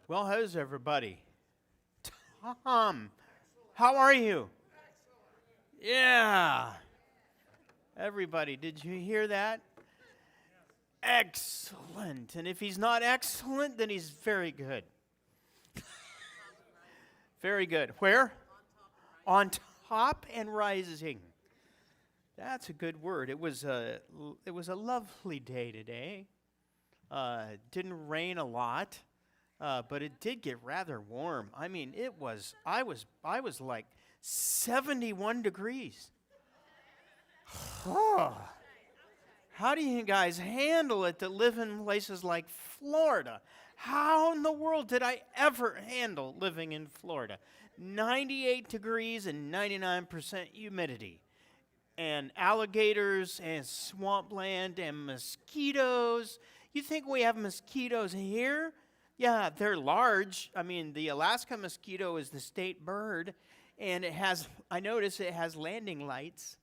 Well, how's everybody? Tom, how are you? Yeah. Everybody, did you hear that? Excellent. And if he's not excellent, then he's very good. Very good. Where? On top and rising. That's a good word. It was a lovely day today. Didn't rain a lot. But it did get rather warm. I mean, I was like 71 degrees. Oh, how do you guys handle it that live in places like Florida? How in the world did I ever handle living in Florida? 98 degrees and 99% humidity. And alligators and swampland and mosquitoes. You think we have mosquitoes here? Yeah, they're large. I mean, the Alaska mosquito is the state bird, and I notice it has landing lights,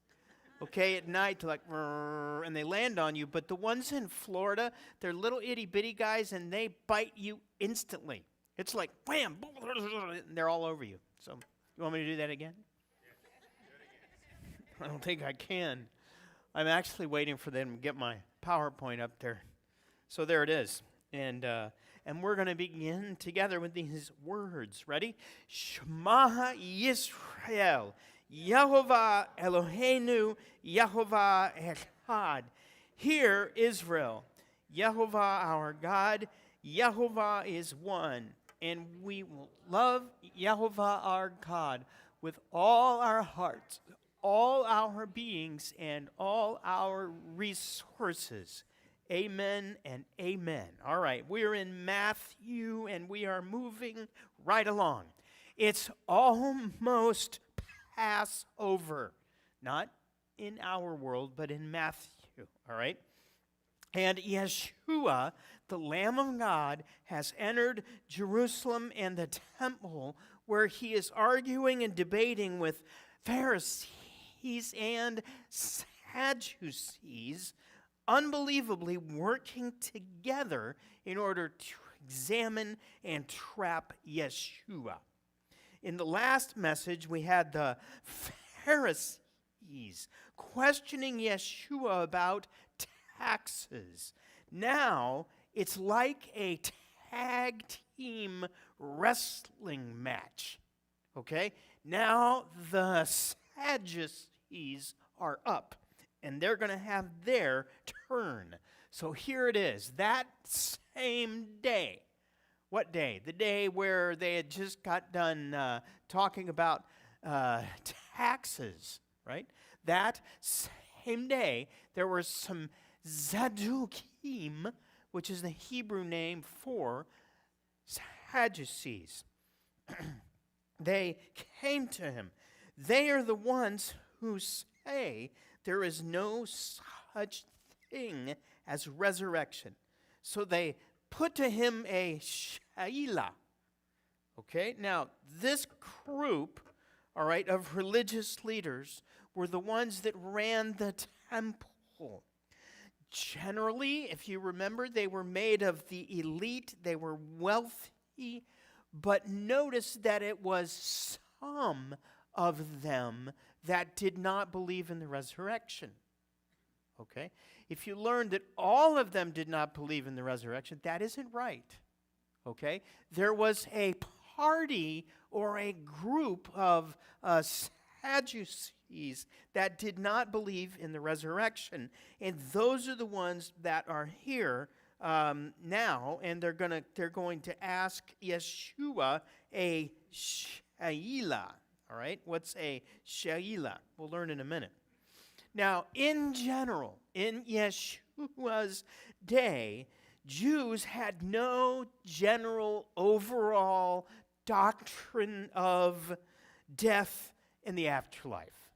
okay, at night, like, and they land on you. But the ones in Florida, they're little itty bitty guys, and they bite you instantly. It's like, wham, and they're all over you. So, you want me to do that again? I don't think I can. I'm actually waiting for them to get my PowerPoint up there. So there it is. And we're going to begin together with these words. Ready? Shema Yisrael, Yehovah Eloheinu, Yehovah Echad. Hear, Israel, Yehovah our God, Yehovah is one. And we will love Yehovah our God with all our hearts, all our beings, and all our resources. Amen and amen. All right, we're in Matthew, and we are moving right along. It's almost Passover. Not in our world, but in Matthew, all right? And Yeshua, the Lamb of God, has entered Jerusalem and the temple, where he is arguing and debating with Pharisees and Sadducees, unbelievably working together in order to examine and trap Yeshua. In the last message, we had the Pharisees questioning Yeshua about taxes. Now, it's like a tag team wrestling match. Okay? Now, the Sadducees are up, and they're going to have their turn. So here it is. That same day. What day? The day where they had just got done talking about taxes, right? That same day, there were some Zadukim, which is the Hebrew name for Sadducees. They came to him. They are the ones who say there is no such thing as resurrection. So they put to him a shaila. Okay, now this group, all right, of religious leaders were the ones that ran the temple. Generally, if you remember, they were made of the elite, they were wealthy, but notice that it was some of them that did not believe in the resurrection. Okay? If you learn that all of them did not believe in the resurrection, that isn't right. Okay? There was a party or a group of Sadducees that did not believe in the resurrection. And those are the ones that are here now, and they're going to ask Yeshua a shaila. All right? What's a shaila? We'll learn in a minute. Now, in general, in Yeshua's day, Jews had no general overall doctrine of death in the afterlife.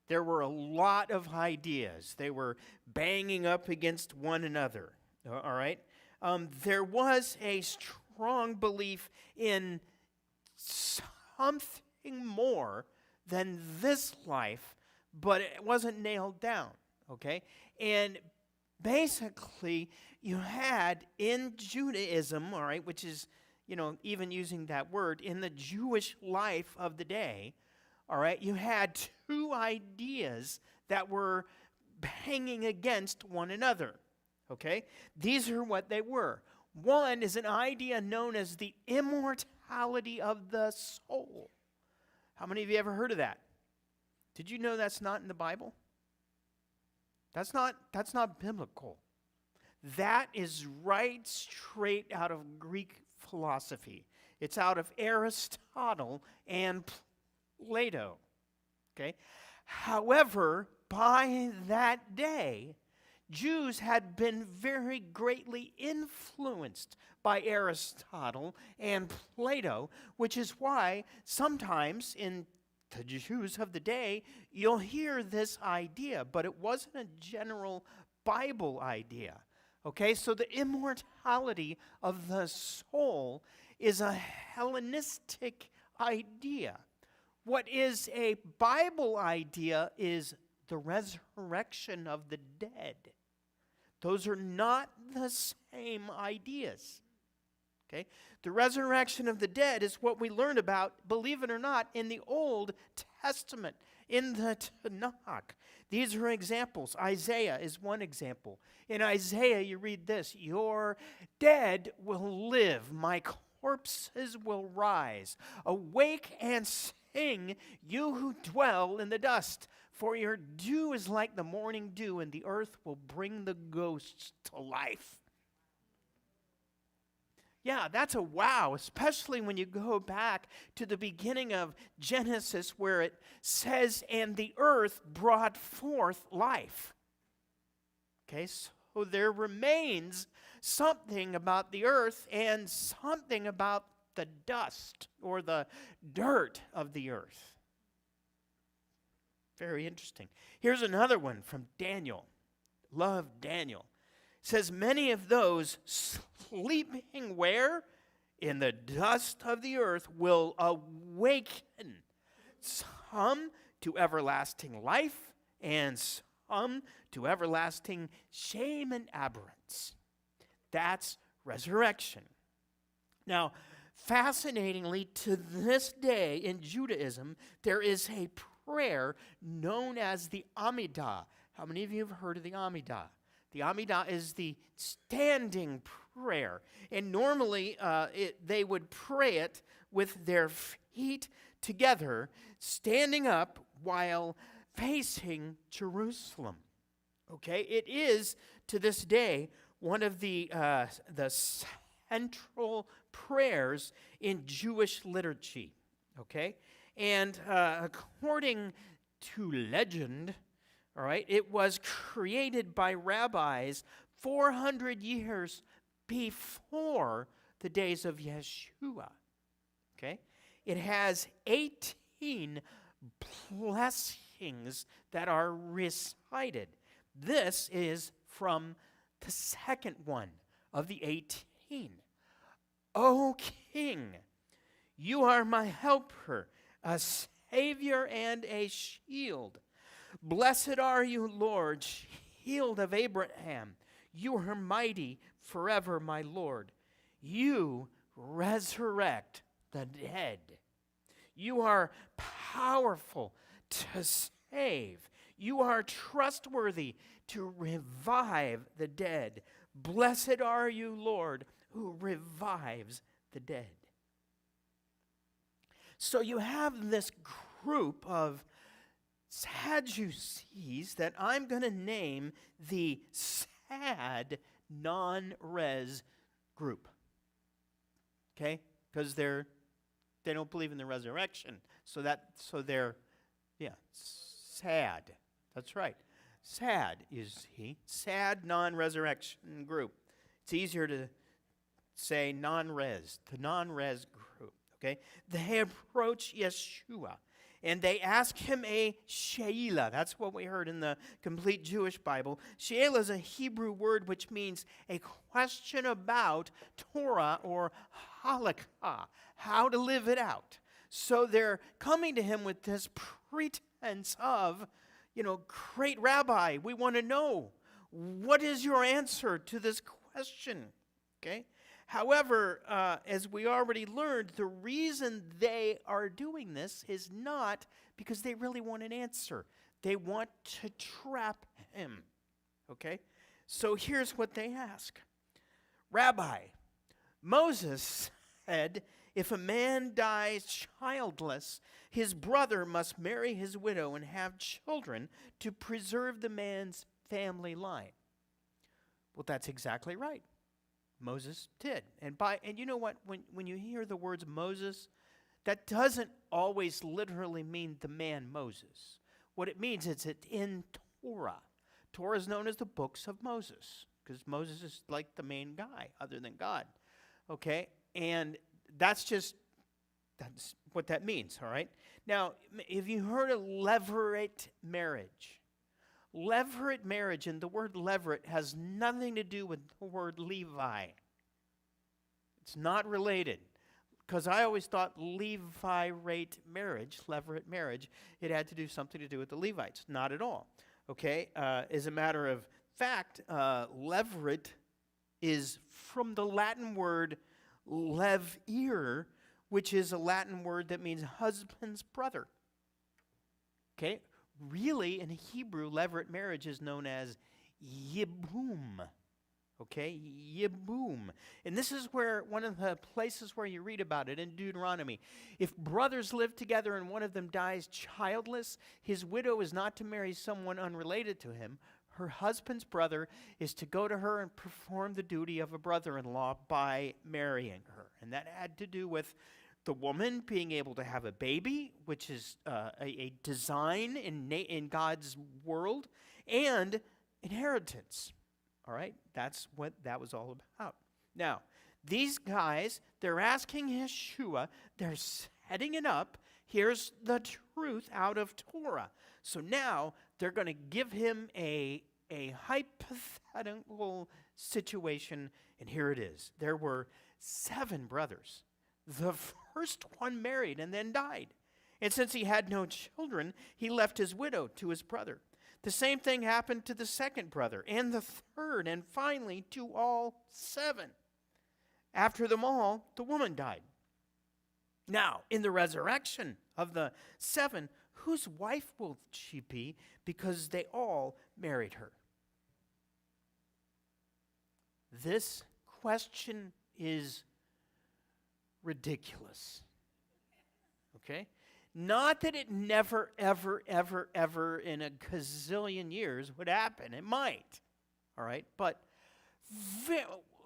There were a lot of ideas. They were banging up against one another, all right? There was a strong belief in something more than this life, but it wasn't nailed down, okay? And basically you had in Judaism, all right, which is, even using that word, in the Jewish life of the day, all right, you had two ideas that were hanging against one another, okay? These are what they were. One is an idea known as the immortality of the soul. How many of you ever heard of that? Did you know that's not in the Bible? That's not biblical. That is right straight out of Greek philosophy. It's out of Aristotle and Plato. Okay? However, by that day, Jews had been very greatly influenced by Aristotle and Plato, which is why sometimes in the Jews of the day, you'll hear this idea, but it wasn't a general Bible idea. Okay, so the immortality of the soul is a Hellenistic idea. What is a Bible idea is the resurrection of the dead. Those are not the same ideas. Okay? The resurrection of the dead is what we learn about, believe it or not, in the Old Testament, in the Tanakh. These are examples. Isaiah is one example. In Isaiah, you read this: "Your dead will live, my corpses will rise. Awake and sing, you who dwell in the dust, for your dew is like the morning dew, and the earth will bring the ghosts to life." Yeah, that's a wow, especially when you go back to the beginning of Genesis where it says, "And the earth brought forth life." Okay, so there remains something about the earth and something about the dust or the dirt of the earth. Very interesting. Here's another one from Daniel. Love Daniel. It says, "Many of those sleeping where? In the dust of the earth will awaken, some to everlasting life and some to everlasting shame and abhorrence." That's resurrection. Now, fascinatingly, to this day in Judaism, there is a prayer known as the Amidah. How many of you have heard of the Amidah? The Amidah is the standing prayer. And normally they would pray it with their feet together, standing up while facing Jerusalem. Okay? It is, to this day, one of the central prayers in Jewish liturgy. Okay? And according to legend, all right, it was created by rabbis 400 years before the days of Yeshua. Okay? It has 18 blessings that are recited. This is from the second one of the 18. "O King, you are my helper, a savior and a shield. Blessed are you, Lord, shield of Abraham. You are mighty forever, my Lord. You resurrect the dead. You are powerful to save. You are trustworthy to revive the dead. Blessed are you, Lord, who revives the dead." So you have this group of Sadducees that I'm going to name the sad non-res group. Okay? Because they don't believe in the resurrection. So they're sad. That's right. Sad is he. Sad non-resurrection group. It's easier to say non-res, the non-res group. Okay? They approach Yeshua and they ask him a she'ila. That's what we heard in the complete Jewish Bible. She'ila is a Hebrew word which means a question about Torah or halakha, how to live it out. So they're coming to him with this pretense of, great rabbi, we want to know, What is your answer to this question? Okay. However, as we already learned, the reason they are doing this is not because they really want an answer. They want to trap him. Okay? So here's what they ask. Rabbi, Moses said, if a man dies childless, his brother must marry his widow and have children to preserve the man's family line. Well, that's exactly right. Moses did. And you know what? When you hear the words Moses, that doesn't always literally mean the man Moses. What it means is it's in Torah. Torah is known as the books of Moses, because Moses is like the main guy other than God. Okay? And that's what that means, all right? Now, have you heard of levirate marriage? Levirate marriage, and the word levirate has nothing to do with the word Levi. It's not related. Because I always thought levirate marriage, it had to do something to do with the Levites. Not at all. Okay? As a matter of fact, levirate is from the Latin word levir, which is a Latin word that means husband's brother. Okay? Really, in Hebrew, levirate marriage is known as yibum. Okay, yibum. And this is where one of the places where you read about it in Deuteronomy. If brothers live together and one of them dies childless, his widow is not to marry someone unrelated to him. Her husband's brother is to go to her and perform the duty of a brother-in-law by marrying her. And that had to do with the woman being able to have a baby, which is a design in God's world, and inheritance. All right? That's what that was all about. Now, these guys, they're asking Yeshua, they're setting it up. Here's the truth out of Torah. So now they're going to give him a hypothetical situation, and here it is. There were 7 brothers. The first one married and then died. And since he had no children, he left his widow to his brother. The same thing happened to the second brother, and the third, and finally to all 7. After them all, the woman died. Now, in the resurrection of the 7, whose wife will she be? Because they all married her. This question is ridiculous. Okay? Not that it never, ever, ever, ever in a gazillion years would happen. It might. All right? But,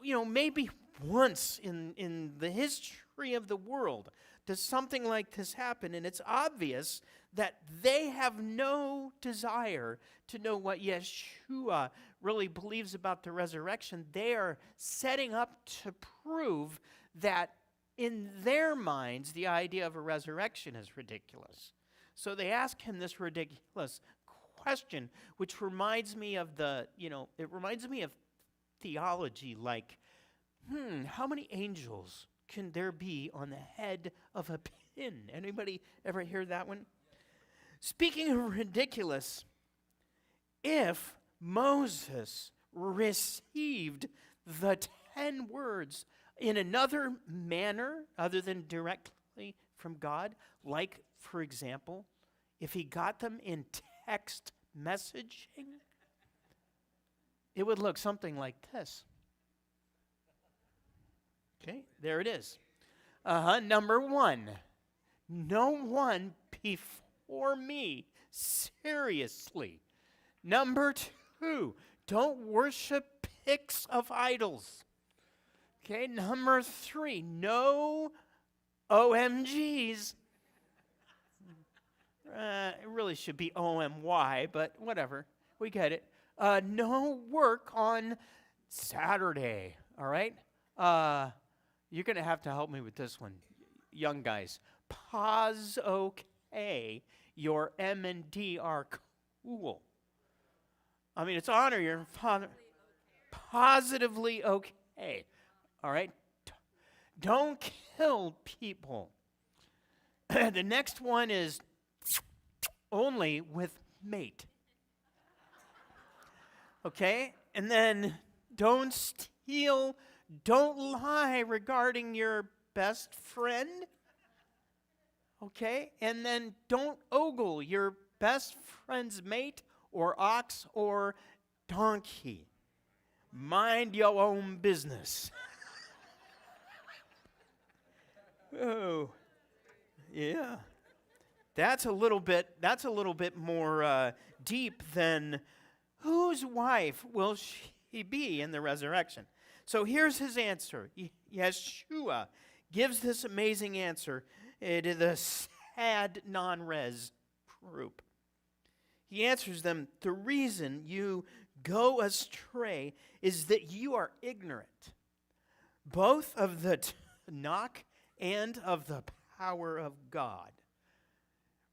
maybe once in the history of the world does something like this happen, and it's obvious that they have no desire to know what Yeshua really believes about the resurrection. They are setting up to prove that in their minds, the idea of a resurrection is ridiculous. So they ask him this ridiculous question, which reminds me of it reminds me of theology, like, how many angels can there be on the head of a pin? Anybody ever hear that one? Speaking of ridiculous, if Moses received the 10 words in another manner other than directly from God, like, for example, if he got them in text messaging, it would look something like this. Okay, there it is. Number 1, no one before me, seriously. Number 2, don't worship pics of idols. Okay, number 3, no OMGs. It really should be OMY, but whatever. We get it. No work on Saturday, all right? You're going to have to help me with this one, young guys. Pause okay. Your M and D are cool. I mean, it's honor your father. Positively okay. All right? Don't kill people. The next one is only with mate. Okay? And then don't steal, don't lie regarding your best friend. Okay? And then don't ogle your best friend's mate or ox or donkey. Mind your own business. Oh, yeah. That's a little bit more deep than whose wife will she be in the resurrection. So here's his answer. Yeshua gives this amazing answer to the sad non-res group. He answers them, the reason you go astray is that you are ignorant, both of the Tanakh and of the power of God.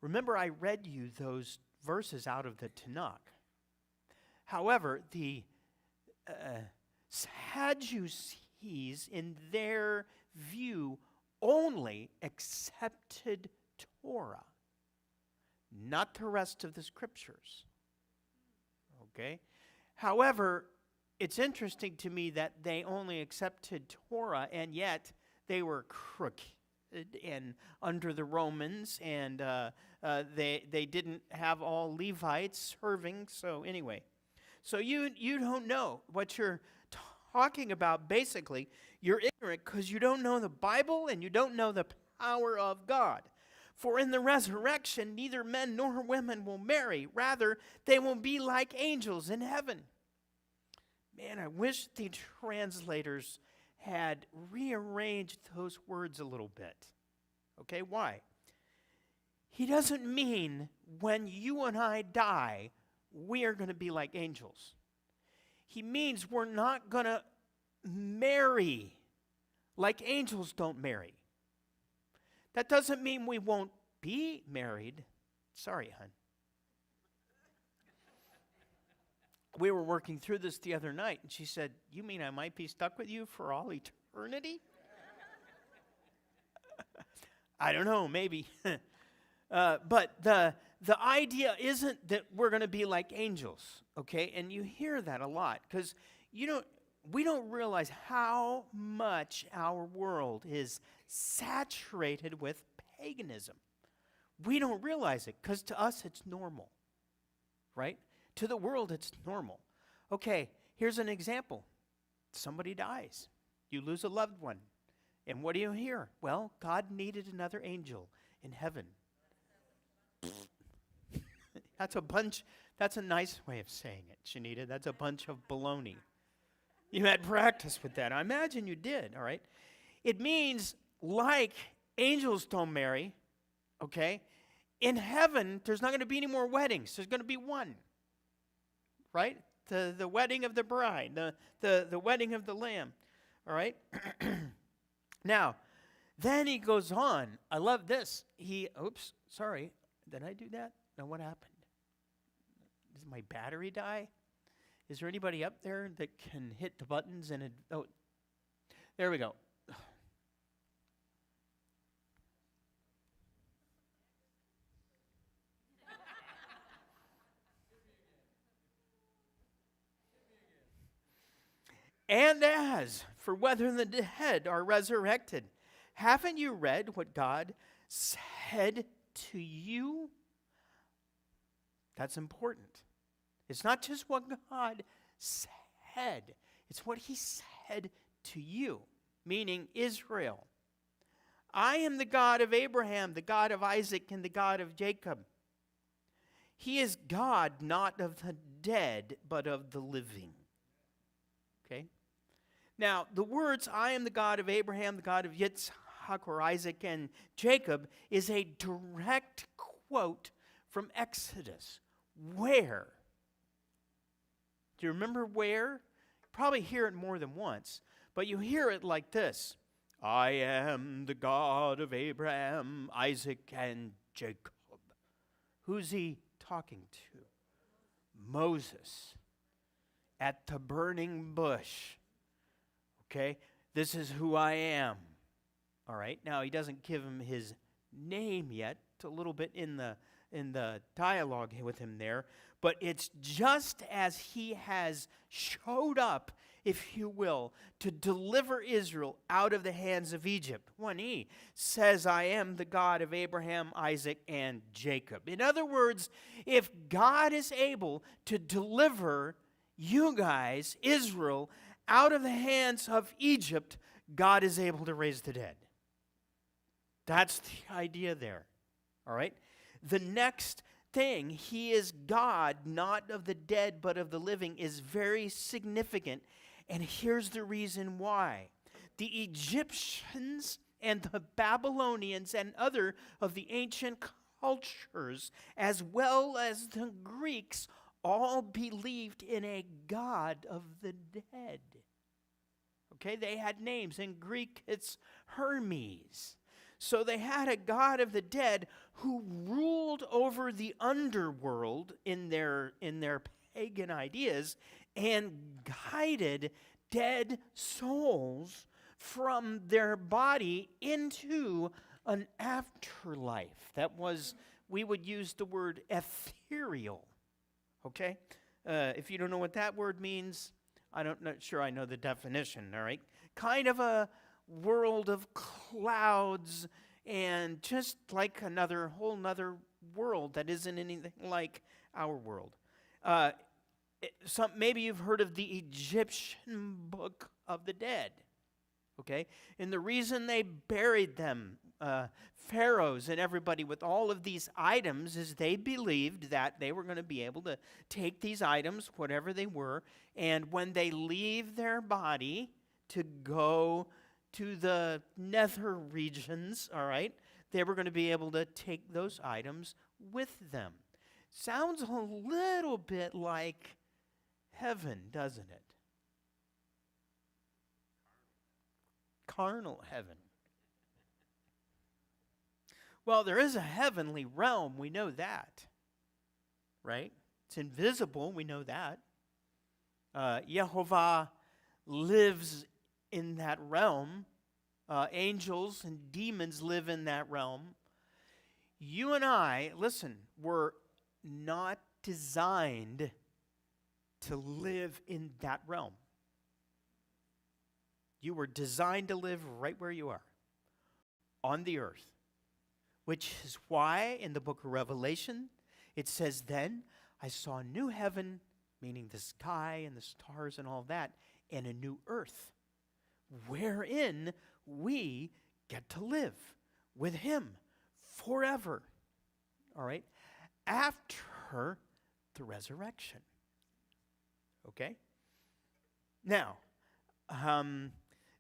Remember, I read you those verses out of the Tanakh. However, the Sadducees, in their view, only accepted Torah, not the rest of the scriptures. Okay? However, it's interesting to me that they only accepted Torah, and yet they were crooked and under the Romans, and they didn't have all Levites serving. So anyway, so you don't know what you're talking about. Basically, you're ignorant because you don't know the Bible and you don't know the power of God. For in the resurrection, neither men nor women will marry. Rather, they will be like angels in heaven. Man, I wish the translators had rearranged those words a little bit. Okay, why? He doesn't mean when you and I die, we are going to be like angels. He means we're not going to marry like angels don't marry. That doesn't mean we won't be married. Sorry, hon. We were working through this the other night, and she said, "You mean I might be stuck with you for all eternity?" I don't know, maybe. But the idea isn't that we're going to be like angels, okay? And you hear that a lot because we don't realize how much our world is saturated with paganism. We don't realize it because to us it's normal, right? To the world it's normal. Okay, here's an example. Somebody dies. You lose a loved one. And what do you hear? Well, God needed another angel in heaven. That's a nice way of saying it, Shanita. That's a bunch of baloney. You had practice with that. I imagine you did, all right? It means like angels don't marry, okay? In heaven, there's not going to be any more weddings. There's going to be one, right? The wedding of the bride, the wedding of the lamb, all right? Now, then he goes on. I love this. Oops, sorry. Did I do that? No, what happened? Does my battery die? Is there anybody up there that can hit the buttons and oh, there we go. And as for whether the dead are resurrected, haven't you read what God said to you? That's important. It's not just what God said, it's what he said to you, meaning Israel. I am the God of Abraham, the God of Isaac, and the God of Jacob. He is God not of the dead, but of the living. Okay? Now, the words, I am the God of Abraham, the God of Yitzhak or Isaac and Jacob, is a direct quote from Exodus. Where? Do you remember where? You probably hear it more than once, but you hear it like this. I am the God of Abraham, Isaac, and Jacob. Who's he talking to? Moses at the burning bush. Okay, this is who I am. All right, now he doesn't give him his name yet. It's a little bit in the the dialogue with him there, but it's just as he has showed up, if you will, to deliver Israel out of the hands of Egypt, when he says, I am the God of Abraham, Isaac, and Jacob. In other words, if God is able to deliver you guys, Israel, out of the hands of Egypt, God is able to raise the dead. That's the idea there. All right? The next thing, he is God, not of the dead, but of the living, is very significant. And here's the reason why. The Egyptians and the Babylonians and other of the ancient cultures, as well as the Greeks, all believed in a God of the dead. Okay, they had names. In Greek, it's Hermes. So they had a God of the dead who ruled over the underworld in their pagan ideas and guided dead souls from their body into an afterlife. That was, we would use the word ethereal. Okay? If you don't know what that word means, I'm not sure I know the definition, all right? Kind of a world of clouds and just like whole nother world that isn't anything like our world. Maybe you've heard of the Egyptian Book of the Dead, okay? And the reason they buried them, pharaohs and everybody, with all of these items is they believed that they were going to be able to take these items, whatever they were, and when they leave their body to go to the nether regions, all right, they were going to be able to take those items with them. Sounds a little bit like heaven, doesn't it? Carnal heaven. Well, there is a heavenly realm, we know that, right? It's invisible, we know that. Yehovah lives in that realm. Angels and demons live in that realm. You and I, listen, were not designed to live in that realm. You were designed to live right where you are, on the earth. Which is why in the book of Revelation, it says, then I saw a new heaven, meaning the sky and the stars and all that, and a new earth, wherein we get to live with him forever. All right? After the resurrection. Okay? Now,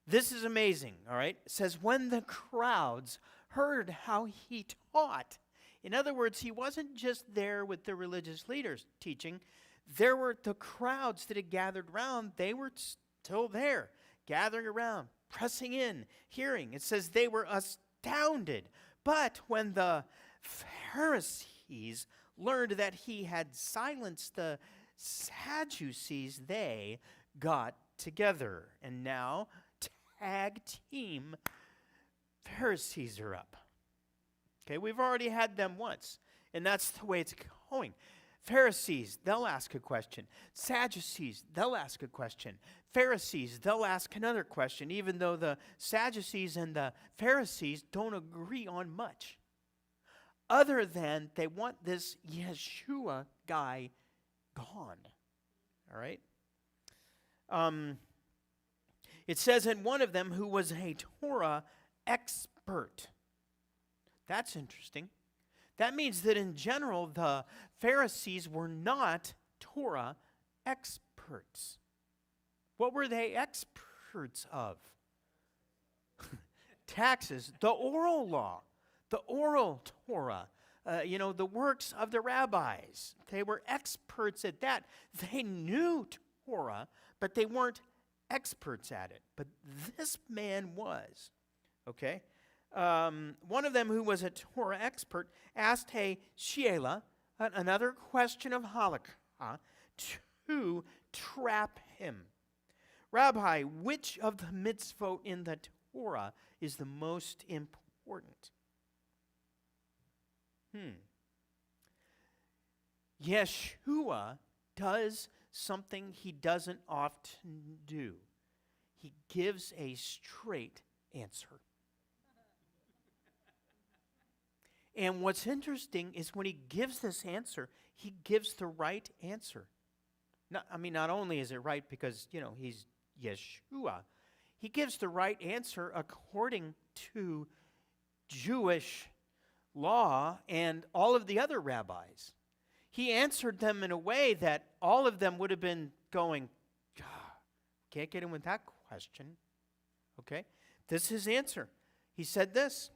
this is amazing, all right? It says, when the crowds heard how he taught. In other words, he wasn't just there with the religious leaders teaching. There were the crowds that had gathered around. They were still there, gathering around, pressing in, hearing. It says they were astounded. But when the Pharisees learned that he had silenced the Sadducees, they got together. And now, tag team, Pharisees are up. Okay, we've already had them once, and that's the way it's going. Pharisees, they'll ask a question. Sadducees, they'll ask a question. Pharisees, they'll ask another question, even though the Sadducees and the Pharisees don't agree on much, other than they want this Yeshua guy gone. All right? It says, in one of them who was a Torah expert. That's interesting. That means that in general, the Pharisees were not Torah experts. What were they experts of? Taxes, the oral law, the oral Torah, the works of the rabbis. They were experts at that. They knew Torah, but they weren't experts at it. But this man was. Okay? One of them who was a Torah expert asked a Sheila another question of halakha to trap him. Rabbi, which of the mitzvot in the Torah is the most important? Yeshua does something he doesn't often do. He gives a straight answer. And what's interesting is when he gives this answer, he gives the right answer. Not only is it right because, he's Yeshua, he gives the right answer according to Jewish law and all of the other rabbis. He answered them in a way that all of them would have been going, can't get in with that question. Okay? This is his answer. He said this.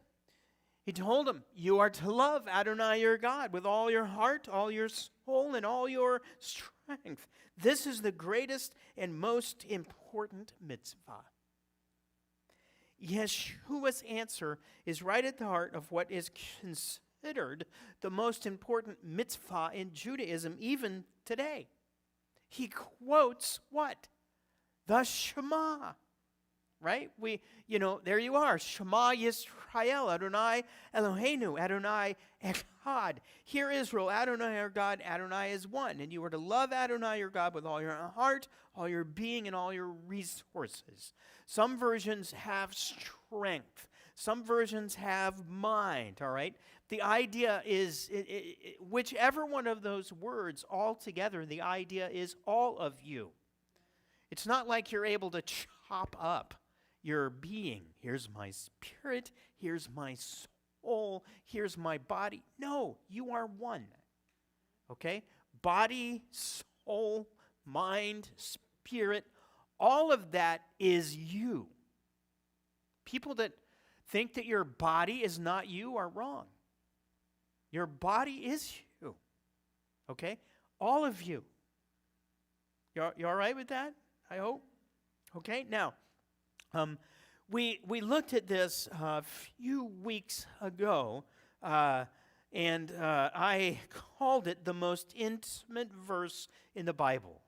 He told them, you are to love Adonai your God with all your heart, all your soul, and all your strength. This is the greatest and most important mitzvah. Yeshua's answer is right at the heart of what is considered the most important mitzvah in Judaism even today. He quotes what? The Shema. Right? There you are. Shema Yisrael, Adonai Eloheinu, Adonai Echad. Hear Israel, Adonai our God, Adonai is one. And you are to love Adonai your God with all your heart, all your being, and all your resources. Some versions have strength. Some versions have mind, all right? The idea is, whichever one of those words altogether, the idea is all of you. It's not like you're able to chop up your being. Here's my spirit, here's my soul, here's my body. No, you are one. Okay? Body, soul, mind, spirit, all of that is you. People that think that your body is not you are wrong. Your body is you. Okay? All of you. You all right with that? I hope. Okay? Now, we looked at this a few weeks ago, and I called it the most intimate verse in the Bible.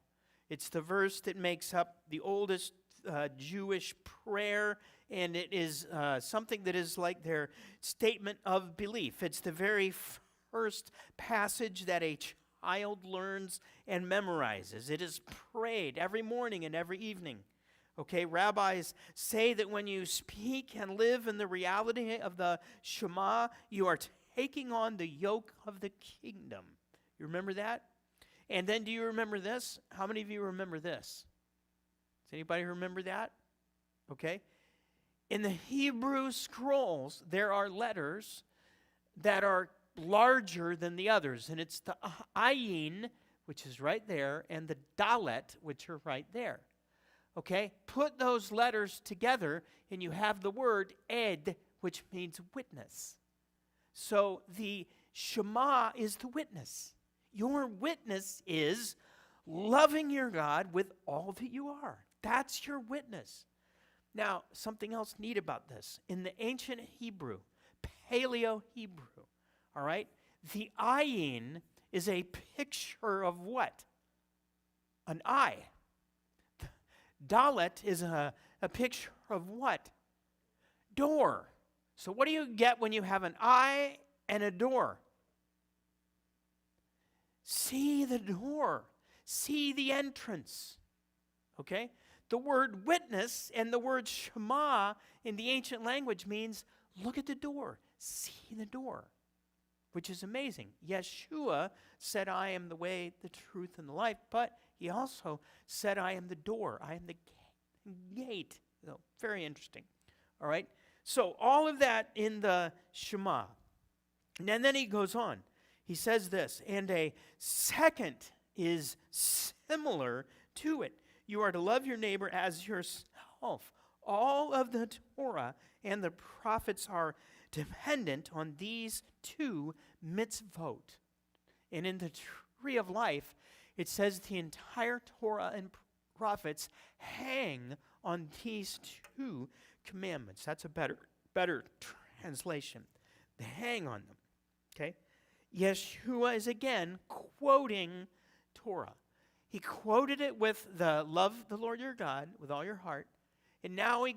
It's the verse that makes up the oldest Jewish prayer, and it is something that is like their statement of belief. It's the very first passage that a child learns and memorizes. It is prayed every morning and every evening. Okay, rabbis say that when you speak and live in the reality of the Shema, you are taking on the yoke of the kingdom. You remember that? And then do you remember this? How many of you remember this? Does anybody remember that? Okay. In the Hebrew scrolls, there are letters that are larger than the others. And it's the ayin, which is right there, and the dalet, which are right there. Okay? Put those letters together, and you have the word ed, which means witness. So the Shema is the witness. Your witness is loving your God with all that you are. That's your witness. Now, something else neat about this. In the ancient Hebrew, Paleo-Hebrew, all right, the ayin is a picture of what? An eye. Dalet is a picture of what? Door. So what do you get when you have an eye and a door? See the door. See the entrance. Okay? The word witness and the word Shema in the ancient language means look at the door. See the door. Which is amazing. Yeshua said, I am the way, the truth, and the life. But he also said, I am the door. I am the gate. So, very interesting. All right? So all of that in the Shema. And then he goes on. He says this, and a second is similar to it. You are to love your neighbor as yourself. All of the Torah and the prophets are dependent on these two mitzvot. And in the tree of life, it says the entire Torah and prophets hang on these two commandments. That's a better translation. They hang on them. Okay? Yeshua is again quoting Torah. He quoted it with the love the Lord your God with all your heart. And now he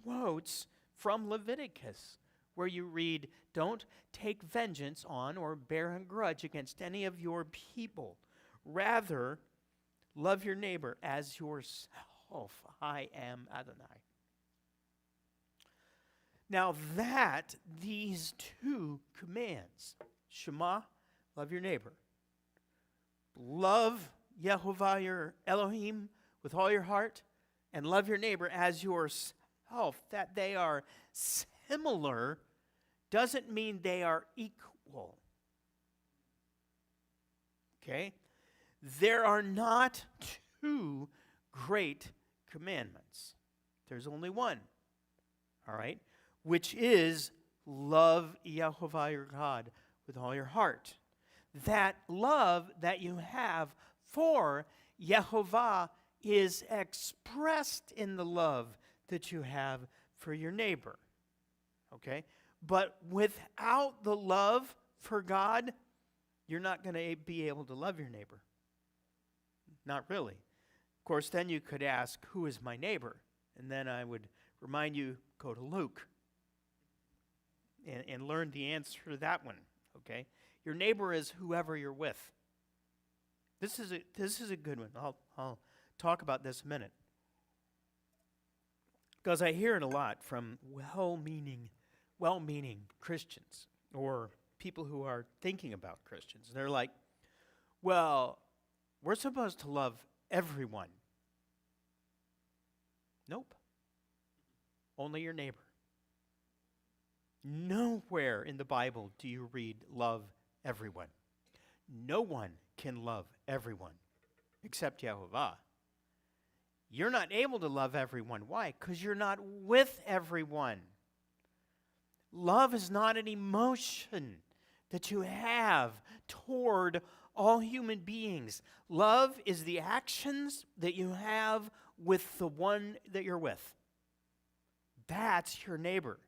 quotes from Leviticus where you read, don't take vengeance on or bear a grudge against any of your people. Rather, love your neighbor as yourself. I am Adonai. Now these two commands, Shema, love your neighbor. Love Yehovah your Elohim with all your heart, and love your neighbor as yourself. That they are similar doesn't mean they are equal. Okay? There are not two great commandments. There's only one. All right? Which is love Yehovah your God with all your heart. That love that you have for Yehovah is expressed in the love that you have for your neighbor. Okay? But without the love for God, you're not going to be able to love your neighbor. Not really. Of course, then you could ask, who is my neighbor? And then I would remind you, go to Luke and learn the answer to that one. Okay? Your neighbor is whoever you're with. This is a good one. I'll talk about this in a minute. Because I hear it a lot from well-meaning Christians or people who are thinking about Christians. They're like, well, we're supposed to love everyone. Nope. Only your neighbor. Nowhere in the Bible do you read love everyone. No one can love everyone except Yehovah. You're not able to love everyone. Why? Because you're not with everyone. Love is not an emotion that you have toward all human beings. Love is the actions that you have with the one that you're with. That's your neighbor.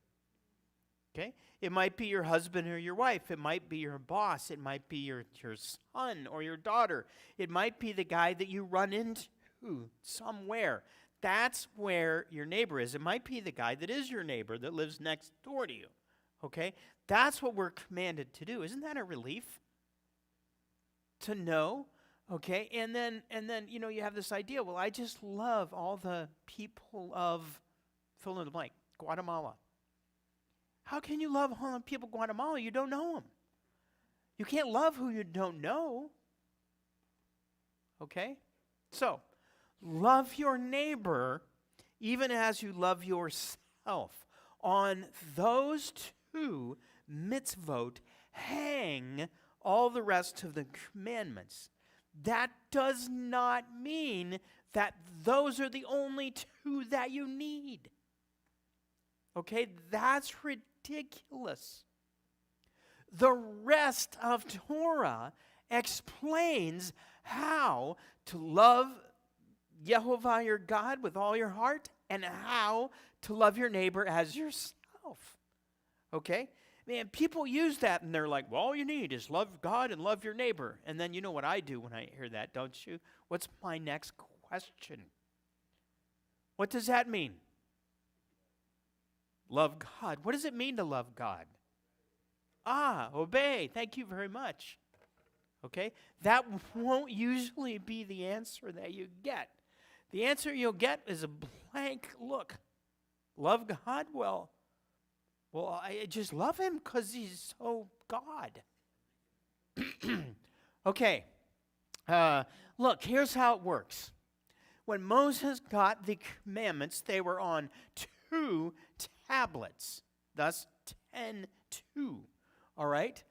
Okay? It might be your husband or your wife. It might be your boss. It might be your son or your daughter. It might be the guy that you run into somewhere. That's where your neighbor is. It might be the guy that is your neighbor that lives next door to you. Okay? That's what we're commanded to do. Isn't that a relief? To know, okay? And then you have this idea, well, I just love all the people of fill in the blank, Guatemala. How can you love all the people of Guatemala? You don't know them. You can't love who you don't know. Okay? So, love your neighbor even as you love yourself. On those two mitzvot hang all the rest of the commandments. That does not mean that those are the only two that you need. Okay, that's ridiculous. The rest of Torah explains how to love Yehovah your God with all your heart and how to love your neighbor as yourself. Okay? Man, people use that and they're like, well, all you need is love God and love your neighbor. And then you know what I do when I hear that, don't you? What's my next question? What does that mean? Love God. What does it mean to love God? Obey. Thank you very much. Okay? That won't usually be the answer that you get. The answer you'll get is a blank look. Love God? Well, I just love him because he's so God. Okay. Look, here's how it works. When Moses got the commandments, they were on 2 tablets. Thus, 10:2. All right?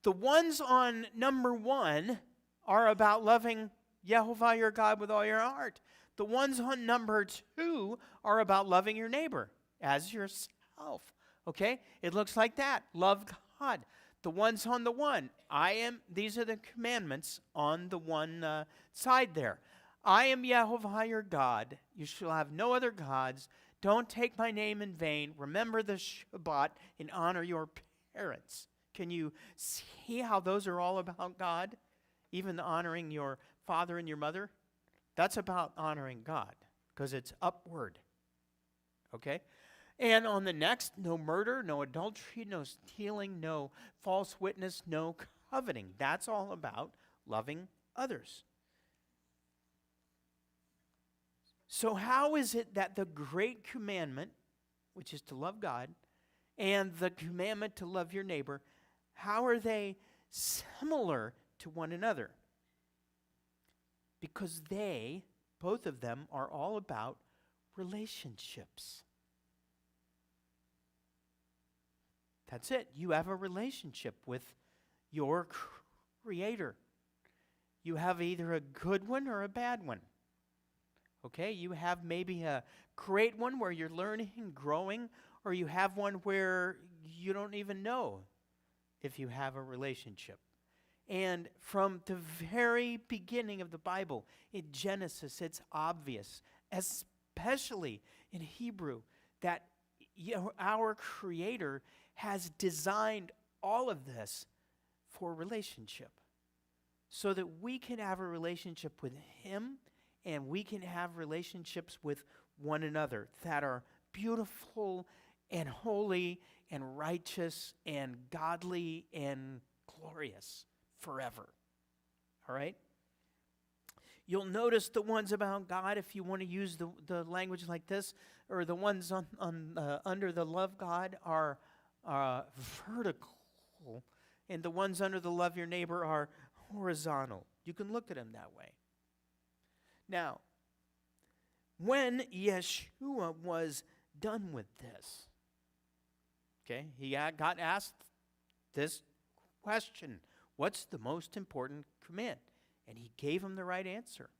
The ones on number 1 are about loving Yehovah your God with all your heart. The ones on number 2 are about loving your neighbor as yourself. Okay? It looks like that. Love God. The ones on the 1. These are the commandments on the one side there. I am Yehovah your God. You shall have no other gods. Don't take my name in vain. Remember the Shabbat and honor your parents. Can you see how those are all about God? Even honoring your father and your mother? That's about honoring God because it's upward. Okay? And on the next, no murder, no adultery, no stealing, no false witness, no coveting. That's all about loving others. So how is it that the great commandment, which is to love God, and the commandment to love your neighbor, how are they similar to one another? Because they, both of them, are all about relationships. That's it. You have a relationship with your Creator. You have either a good one or a bad one. Okay? You have maybe a great one where you're learning and growing, or you have one where you don't even know if you have a relationship. And from the very beginning of the Bible, in Genesis, it's obvious, especially in Hebrew, that our Creator has designed all of this for relationship, so that we can have a relationship with Him and we can have relationships with one another that are beautiful and holy and righteous and godly and glorious forever. All right? You'll notice the ones about God, if you want to use the language like this, or the ones under the love God are vertical, and the ones under the love your neighbor are horizontal. You can look at them that way. Now, when Yeshua was done with this, okay, he got asked this question: what's the most important command? And he gave him the right answer.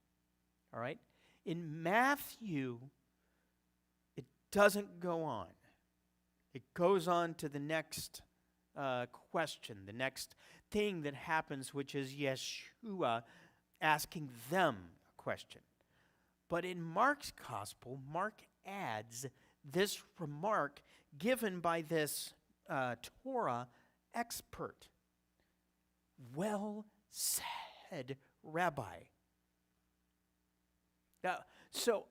All right? In Matthew, it doesn't go on. It goes on to the next question, the next thing that happens, which is Yeshua asking them a question. But in Mark's gospel, Mark adds this remark given by this Torah expert. Well said, Rabbi. Now, so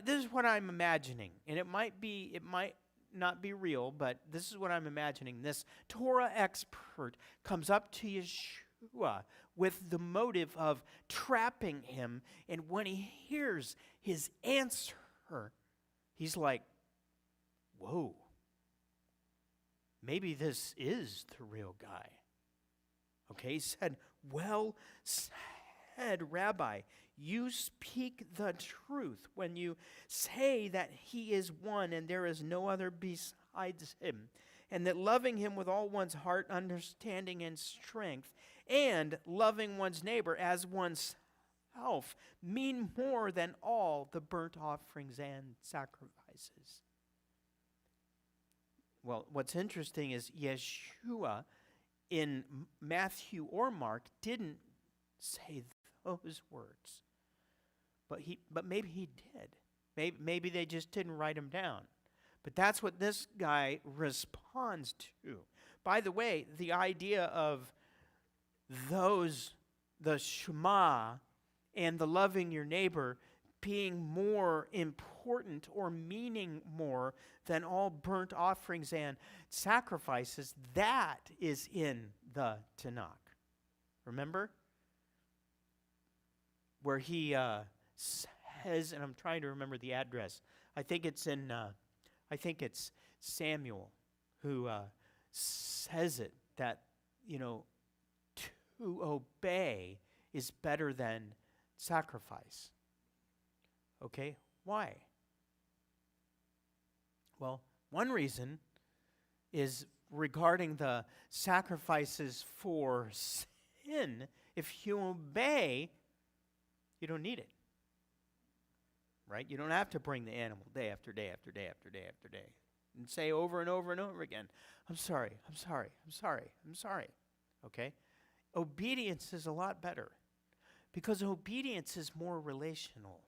this is what I'm imagining, and it might not be real, but this is what I'm imagining. This Torah expert comes up to Yeshua with the motive of trapping him, and when he hears his answer, he's like, whoa, maybe this is the real guy. Okay, he said, well said, Rabbi, you speak the truth when you say that he is one and there is no other besides him, and that loving him with all one's heart, understanding, and strength, and loving one's neighbor as oneself mean more than all the burnt offerings and sacrifices. Well, what's interesting is Yeshua in Matthew or Mark didn't say those words. But maybe he did. Maybe they just didn't write them down. But that's what this guy responds to. By the way, the idea of the Shema and the loving your neighbor being more important or meaning more than all burnt offerings and sacrifices, that is in the Tanakh. Remember? Where he says, and I'm trying to remember the address. I think it's Samuel who says it, that, to obey is better than sacrifice. Okay, why? Well, one reason is regarding the sacrifices for sin. If you obey, you don't need it. Right? You don't have to bring the animal day after day after day after day after day and say over and over and over again, I'm sorry, I'm sorry, I'm sorry, I'm sorry. Okay? Obedience is a lot better because obedience is more relational.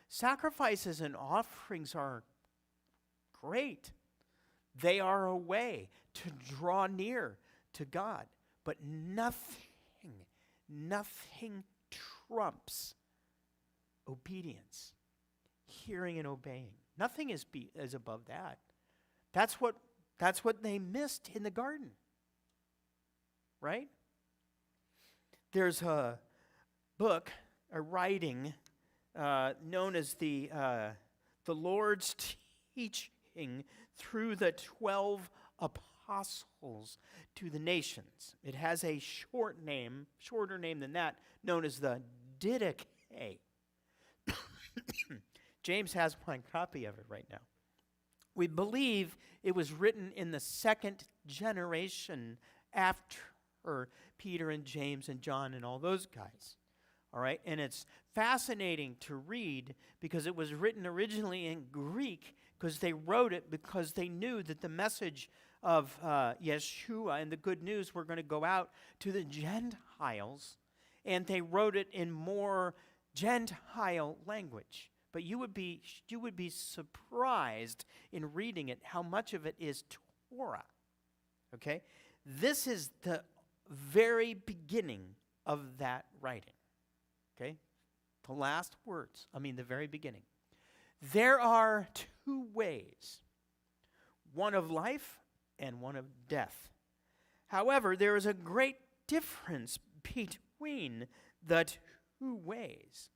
Sacrifices and offerings are great. They are a way to draw near to God, but nothing trumps obedience. hearing and obeying. Nothing is above that. That's what they missed in the garden. Right? There's a book, a writing known as the Lord's teaching through the 12 apostles to the nations. It has a shorter name than that, known as the Didache. James has one copy of it right now. We believe it was written in the second generation after Peter and James and John and all those guys. All right? And it's fascinating to read because it was written originally in Greek because they wrote it because they knew that the message of Yeshua and the good news were going to go out to the Gentiles, and they wrote it in more Gentile language. But you would be surprised in reading it how much of it is Torah. Okay? This is the very beginning of that writing. Okay? The last words, the very beginning. There are two ways, one of life and one of death. However, there is a great difference between the two ways.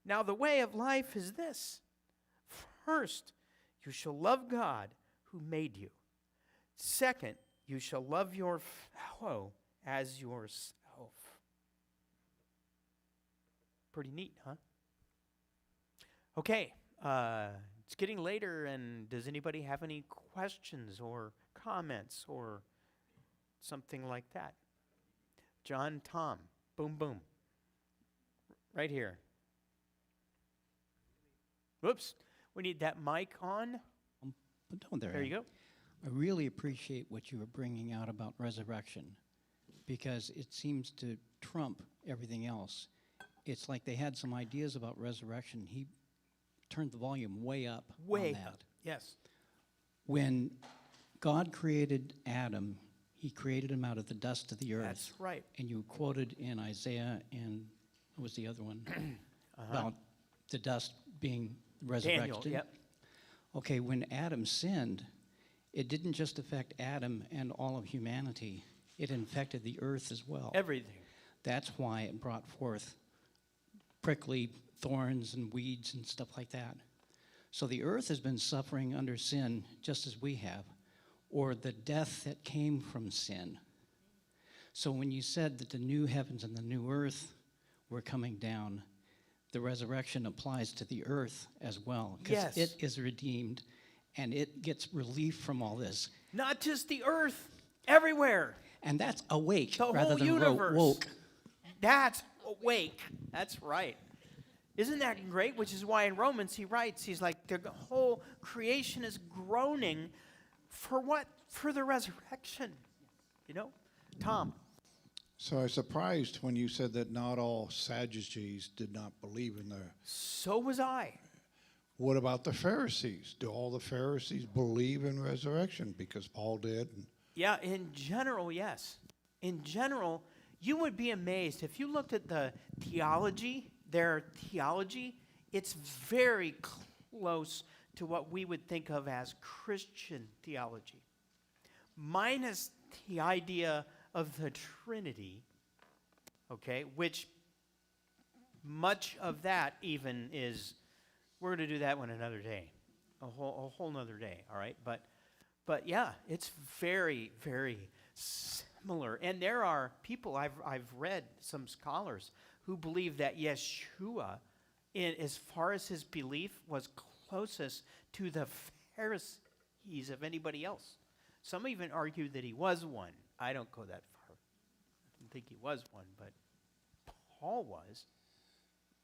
Now, the way of life is this. First, you shall love God who made you. Second, you shall love your fellow as yourself. Pretty neat, huh? Okay, it's getting later, and does anybody have any questions or comments or something like that? John, Tom, boom, boom. Right here. Whoops, we need that mic on. There you go. I really appreciate what you were bringing out about resurrection because it seems to trump everything else. It's like they had some ideas about resurrection. He turned the volume way up on that. Yes. When God created Adam, he created him out of the dust of the earth. That's right. And you quoted in Isaiah and what was the other one? About the dust being resurrected. Daniel, yep. Okay, when Adam sinned, it didn't just affect Adam and all of humanity. It infected the earth as well. Everything. That's why it brought forth prickly thorns and weeds and stuff like that. So the earth has been suffering under sin just as we have, or the death that came from sin. So when you said that the new heavens and the new earth were coming down, the resurrection applies to the earth as well, because it is redeemed and it gets relief from all this. Not just the earth, everywhere. And that's awake the rather whole than universe. woke. That's awake. That's right. Isn't that great? Which is why in Romans he writes, he's like, the whole creation is groaning for what? For the resurrection. You know? Tom. So I was surprised when you said that not all Sadducees did not believe in the... So was I. What about the Pharisees? Do all the Pharisees believe in resurrection? Because Paul did. Yeah, in general, yes. In general, you would be amazed. If you looked at the theology, their theology, it's very close to what we would think of as Christian theology. Minus the idea of the Trinity, okay, which much of that even is, we're going to do that one another day, a whole nother day, all right? But yeah, it's very, very similar. And there are people, I've read some scholars who believe that Yeshua, as far as his belief, was closest to the Pharisees of anybody else. Some even argue that he was one. I don't go that far. I don't think he was one, but Paul was.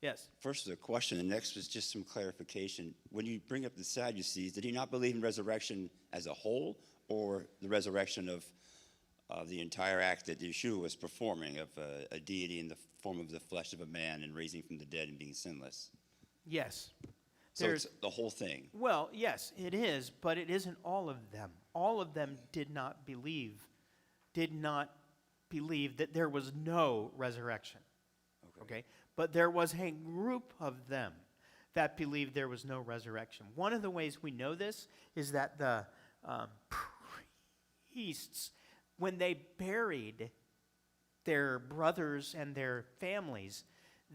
Yes? First is a question, and next was just some clarification. When you bring up the Sadducees, did he not believe in resurrection as a whole, or the resurrection of the entire act that Yeshua was performing, of a deity in the form of the flesh of a man and raising from the dead and being sinless? Yes. So it's the whole thing. Well, yes, it is, but it isn't all of them. All of them did not believe that there was no resurrection. Okay? But there was a group of them that believed there was no resurrection. One of the ways we know this is that the priests, when they buried their brothers and their families,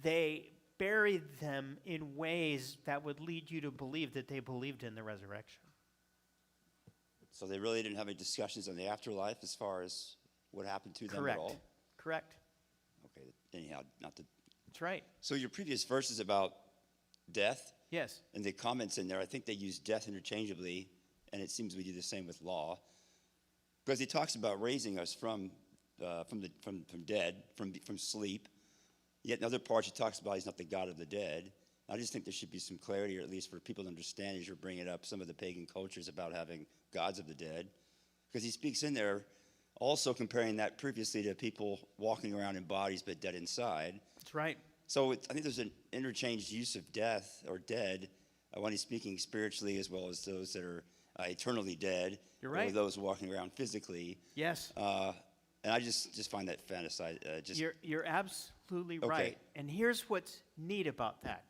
they buried them in ways that would lead you to believe that they believed in the resurrection. So they really didn't have any discussions on the afterlife as far as what happened to them Correct. at all? Correct. Okay, anyhow, not to... That's right. So your previous verses about death, Yes. and the comments in there, I think they use death interchangeably, and it seems we do the same with law, because he talks about raising us from dead, from sleep. Yet in other parts he talks about he's not the God of the dead. I just think there should be some clarity, or at least for people to understand as you're bringing up some of the pagan cultures about having gods of the dead, because he speaks in there also comparing that previously to people walking around in bodies but dead inside. That's right. So I think there's an interchanged use of death or dead when he's speaking spiritually as well as those that are eternally dead. You're right. Or those walking around physically. Yes. And I just find that fantasy. You're absolutely Okay. right. And here's what's neat about that.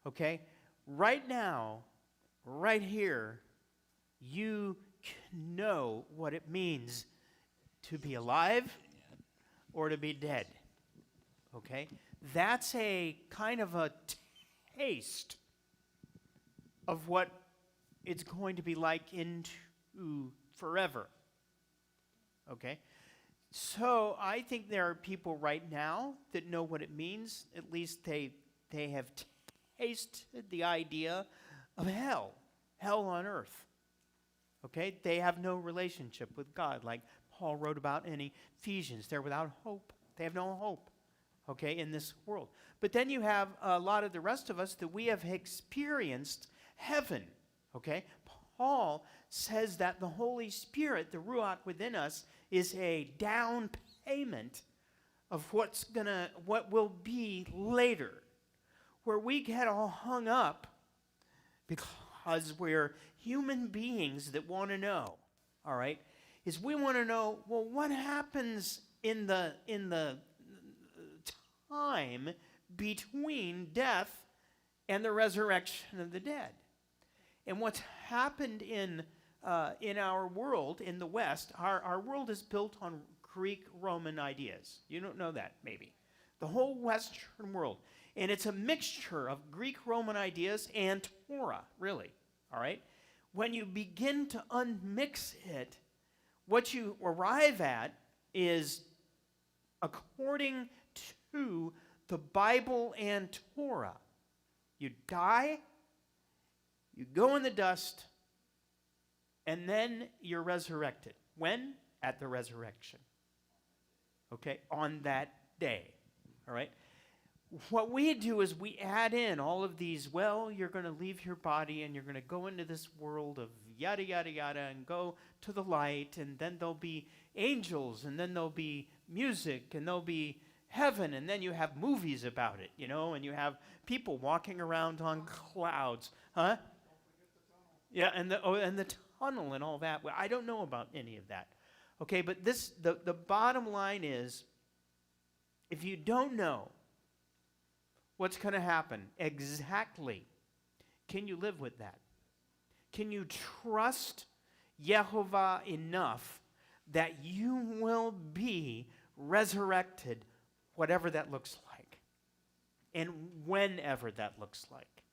Okay? Right now, right here, you can know what it means to be alive or to be dead. Okay? That's a kind of a taste of what it's going to be like into forever. Okay? So I think there are people right now that know what it means. At least they have tasted the idea of hell on earth. Okay? They have no relationship with God, like Paul wrote about in Ephesians. They're without hope. They have no hope, okay, in this world. But then you have a lot of the rest of us that we have experienced heaven, okay? Paul says that the Holy Spirit, the Ruach within us, is a down payment of what will be later, where we get all hung up because we're human beings that want to know, all right, is we want to know, well, what happens in the time between death and the resurrection of the dead? And what's happened in our world, in the West, our world is built on Greek-Roman ideas. You don't know that, maybe. The whole Western world. And it's a mixture of Greek-Roman ideas and Torah, really, all right? When you begin to unmix it, what you arrive at is, according to the Bible and Torah, you die, you go in the dust, and then you're resurrected. When? At the resurrection. Okay? On that day. All right? What we do is we add in all of these, well, you're going to leave your body and you're going to go into this world of yada, yada, yada, and go to the light, and then there'll be angels, and then there'll be music, and there'll be heaven, and then you have movies about it, you know, and you have people walking around on clouds. Huh? Yeah, and the tunnel and all that. Well, I don't know about any of that. Okay, but the bottom line is, if you don't know what's going to happen exactly, can you live with that? Can you trust Yehovah enough that you will be resurrected, whatever that looks like, and whenever that looks like?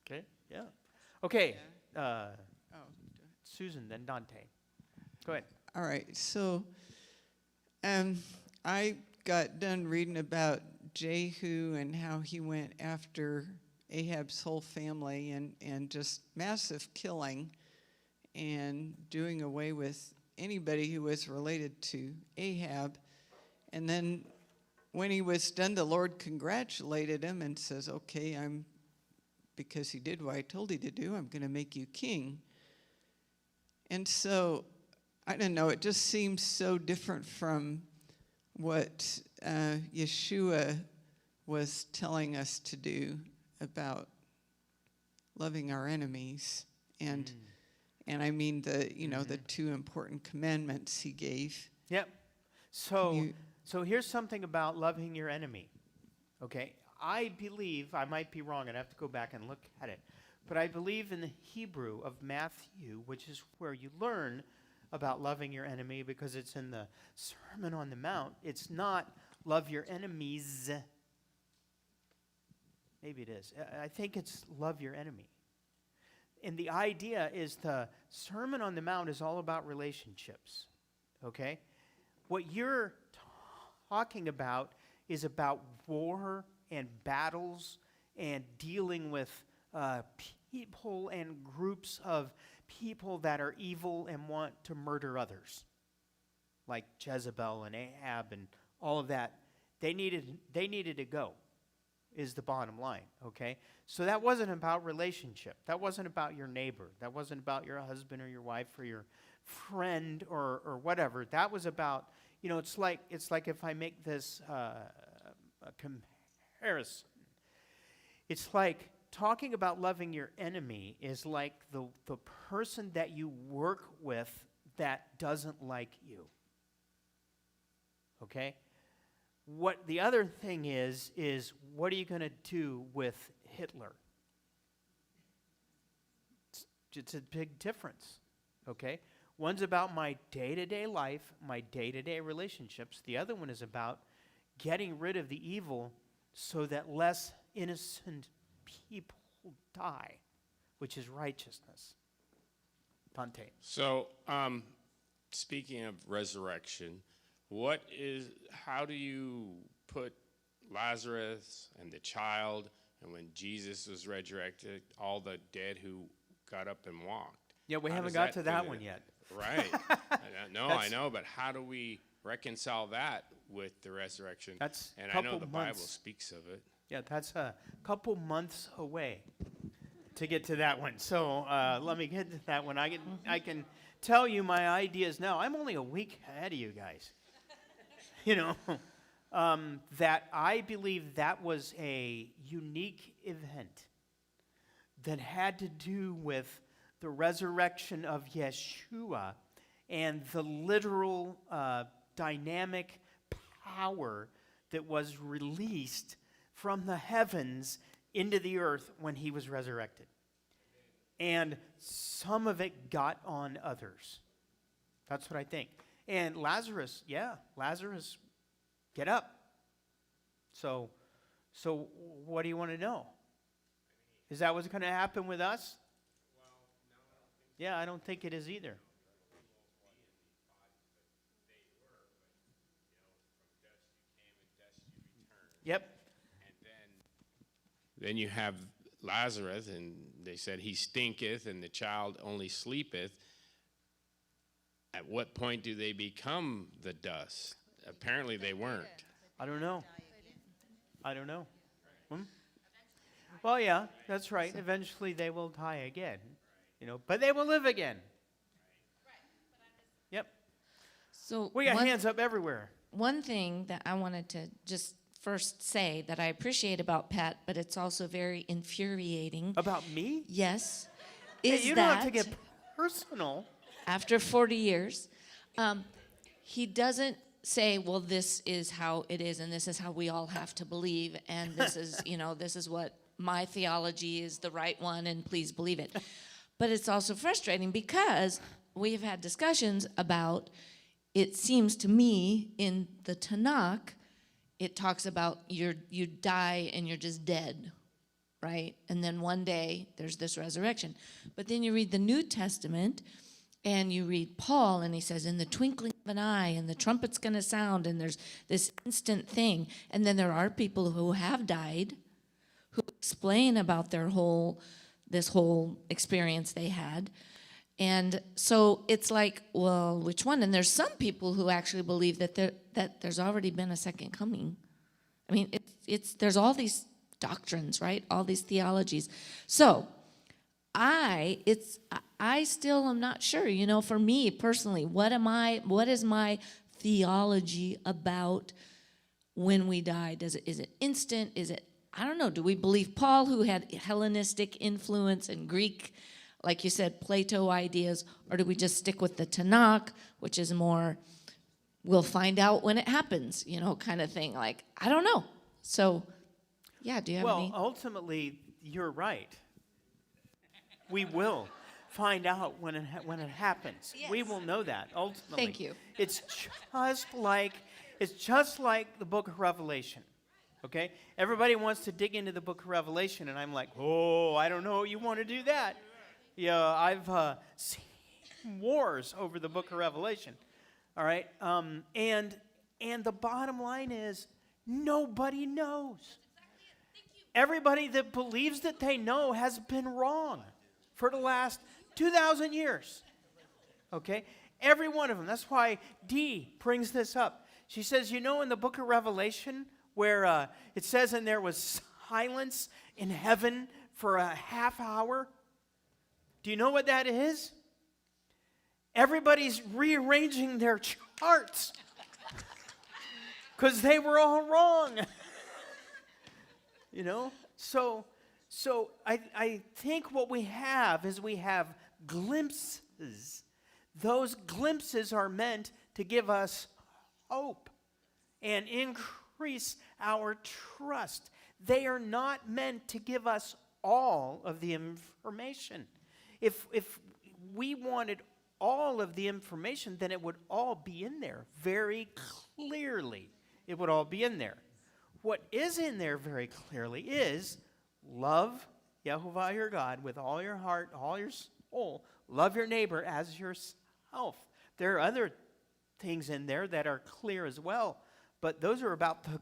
Okay, yeah. Okay, Susan, then Dante. Go ahead. All right, so I got done reading about Jehu and how he went after Ahab's whole family and just massive killing and doing away with anybody who was related to Ahab. And then when he was done, the Lord congratulated him and says, okay, because he did what I told you to do, I'm going to make you king. And so, I don't know, it just seems so different from what Yeshua was telling us to do about loving our enemies. And I mean the two important commandments he gave. Yep. So here's something about loving your enemy. Okay? I believe, I might be wrong, I'd have to go back and look at it, but I believe in the Hebrew of Matthew, which is where you learn about loving your enemy, because it's in the Sermon on the Mount. It's not love your enemies. Maybe it is. I think it's love your enemy. And the idea is the Sermon on the Mount is all about relationships, okay? What you're talking about is about war and battles and dealing with people and groups of people that are evil and want to murder others, like Jezebel and Ahab and all of that. They needed to go, is the bottom line, okay? So that wasn't about relationship. That wasn't about your neighbor. That wasn't about your husband or your wife or your friend or whatever. That was about, it's like if I make this a comparison. It's like talking about loving your enemy is like the person that you work with that doesn't like you. Okay? What the other thing is what are you going to do with Hitler? It's a big difference. Okay? One's about my day-to-day life, my day-to-day relationships. The other one is about getting rid of the evil so that less innocent people die, which is righteousness. Pante. So, speaking of resurrection, how do you put Lazarus and the child, and when Jesus was resurrected, all the dead who got up and walked? Yeah, we How haven't does got to fit that in? one yet. Right. No, I That's- know, but how do we reconcile that with the resurrection? That's And a I know couple the Bible months. speaks of it. Yeah, that's a couple months away to get to that one. So let me get to that one. I can tell you my ideas now. I'm only a week ahead of you guys. That I believe that was a unique event that had to do with the resurrection of Yeshua and the literal dynamic power that was released from the heavens into the earth when he was resurrected. And some of it got on others. That's what I think. And Lazarus, get up. So what do you want to know? Is that what's going to happen with us? Yeah, I don't think it is either. Yep. Then you have Lazarus, and they said he stinketh, and the child only sleepeth. At what point do they become the dust? Apparently they weren't. I don't know. Well, yeah, that's right. Eventually they will die again, but they will live again. Yep. So We got hands up everywhere. one thing that I wanted to just first say that I appreciate about Pat, but it's also very infuriating. About me? Yes, Hey, is you don't that have to get personal. after 40 years, he doesn't say, well, this is how it is, and this is how we all have to believe, and this is, this is what my theology is the right one, and please believe it. But it's also frustrating because we've had discussions about, it seems to me, in the Tanakh, it talks about you die and you're just dead, right? And then one day there's this resurrection. But then you read the New Testament, and you read Paul, and he says, in the twinkling of an eye, and the trumpet's going to sound, and there's this instant thing. And then there are people who have died who explain about this whole experience they had. And so it's like, well, which one? And there's some people who actually believe that there's already been a second coming. I mean, there's all these doctrines, right? All these theologies. So I still am not sure, for me personally, what is my theology about when we die? Is it instant? Is it, I don't know, do we believe Paul, who had Hellenistic influence and Greek, like you said, Plato ideas, or do we just stick with the Tanakh, which is more, we'll find out when it happens, kind of thing? Like, I don't know. So Yeah, do you have Well, any? ultimately, you're right. We will find out when it happens. We will know that ultimately. Thank you. It's just like the book of Revelation. Okay? Everybody wants to dig into the book of Revelation, and I'm like, oh, I don't know, you want to do that. Yeah, I've seen wars over the book of Revelation. All right? And the bottom line is, nobody knows. Everybody that believes that they know has been wrong for the last 2,000 years. Okay? Every one of them. That's why Dee brings this up. She says, in the book of Revelation, where it says, and there was silence in heaven for a half hour. Do you know what that is? Everybody's rearranging their charts because they were all wrong. So I think what we have is we have glimpses. Those glimpses are meant to give us hope and increase our trust. They are not meant to give us all of the information. If we wanted all of the information, then it would all be in there very clearly. It would all be in there. What is in there very clearly is love Yehovah your God with all your heart, all your soul. Love your neighbor as yourself. There are other things in there that are clear as well, but those are about the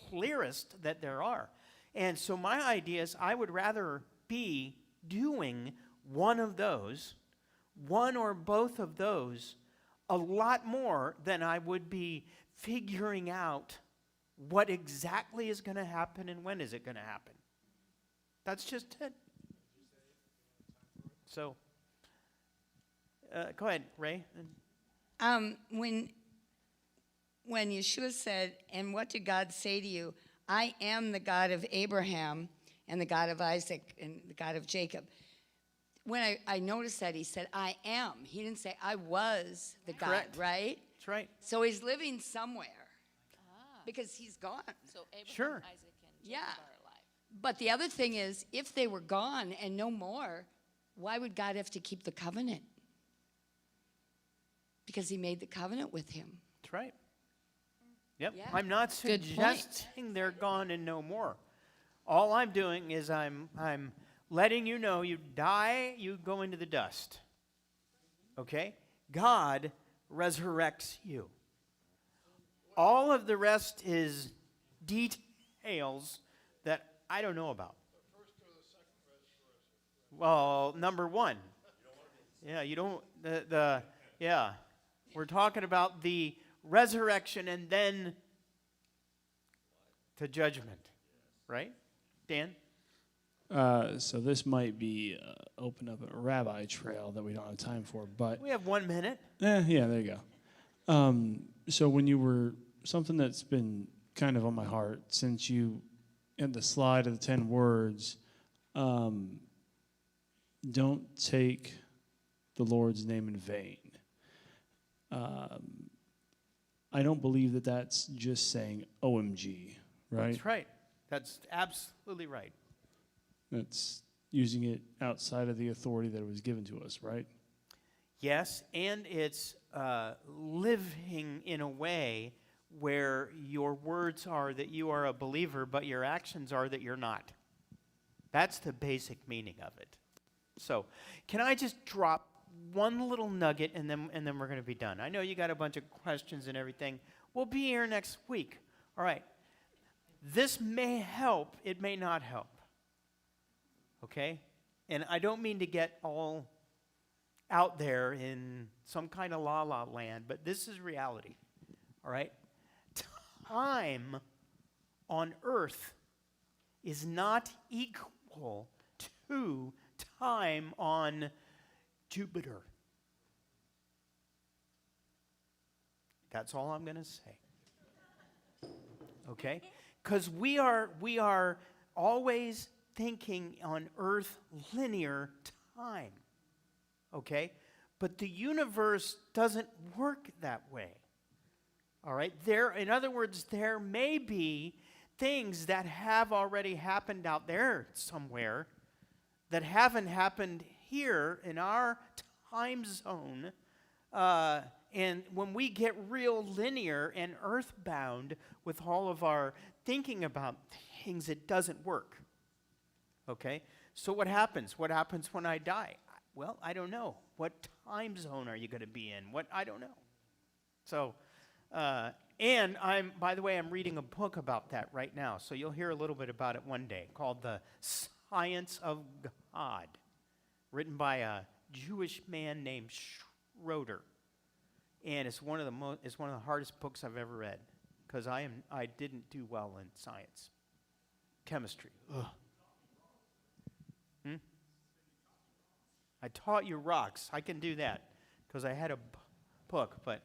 clearest that there are. And so my idea is I would rather be doing one of those, one or both of those, a lot more than I would be figuring out what exactly is going to happen and when is it going to happen. That's just it. So, go ahead, Ray. When Yeshua said, and what did God say to you? I am the God of Abraham and the God of Isaac and the God of Jacob. When I noticed that, he said, I am. He didn't say, I was the God, Correct. right? That's right. So he's living somewhere because he's gone. So Abraham, Sure. Isaac, and Jacob Yeah. are alive. But the other thing is, if they were gone and no more, why would God have to keep the covenant? Because he made the covenant with him. That's right. Yep. Yeah. I'm not Good point. suggesting they're gone and no more. All I'm doing is I'm letting you know you die, you go into the dust. Okay? God resurrects you. All of the rest is details that I don't know about. Well, number one. Yeah, you don't, yeah. We're talking about the resurrection and then the judgment, right? Dan? So this might be open up a rabbi trail that we don't have time for, but We have 1 minute. yeah, there you go. So when you were something that's been kind of on my heart since you had the slide of the 10 words, don't take the Lord's name in vain. I don't believe that that's just saying OMG, right? That's right. That's absolutely right. That's using it outside of the authority that was given to us, right? Yes, and it's living in a way where your words are that you are a believer, but your actions are that you're not. That's the basic meaning of it. So, can I just drop one little nugget and then we're going to be done? I know you got a bunch of questions and everything. We'll be here next week. All right. This may help, it may not help. Okay? And I don't mean to get all out there in some kind of la-la land, but this is reality. All right? Time on earth is not equal to time on Jupiter. That's all I'm going to say. Okay? Because we are always thinking on earth linear time. Okay? But the universe doesn't work that way. All right? In other words, there may be things that have already happened out there somewhere that haven't happened here in our time zone. And when we get real linear and earthbound with all of our thinking about things, it doesn't work. Okay? So what happens? What happens when I die? Well, I don't know. What time zone are you going to be in? I don't know. So, and by the way, I'm reading a book about that right now. So you'll hear a little bit about it one day, called The Science of God, written by a Jewish man named Schroeder. And it's one of the hardest books I've ever read, because I didn't do well in science. Chemistry. Ugh. I taught you rocks. I can do that because I had a book, but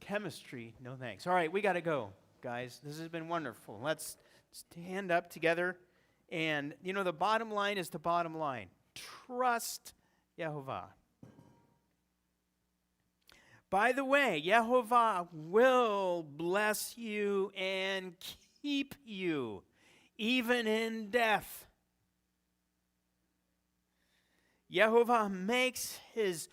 chemistry, no thanks. All right, we got to go, guys. This has been wonderful. Let's stand up together. And, the bottom line is the bottom line. Trust Yehovah. By the way, Yehovah will bless you and keep you, even in death. Yehovah makes his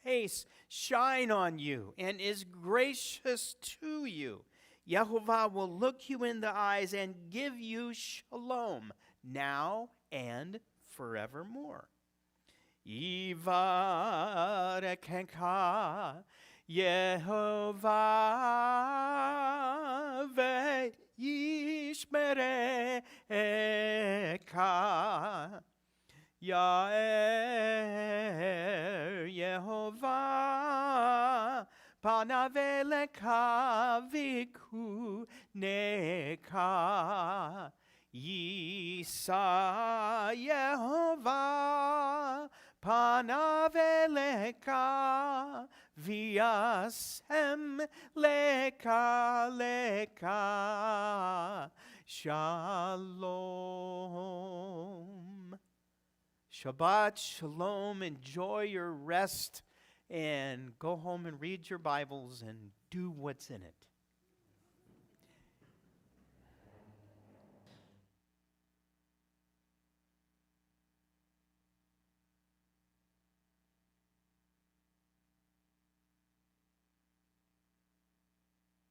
face shine on you and is gracious to you. Yehovah will look you in the eyes and give you shalom now and forevermore. Yivarekecha Yehovah ve'yishmerecha. Ya'er Yehovah panavelecha v'kuneka. Yisa Yehovah panavelecha v'yasem leka shalom. Shabbat shalom. Enjoy your rest and go home and read your Bibles and do what's in it.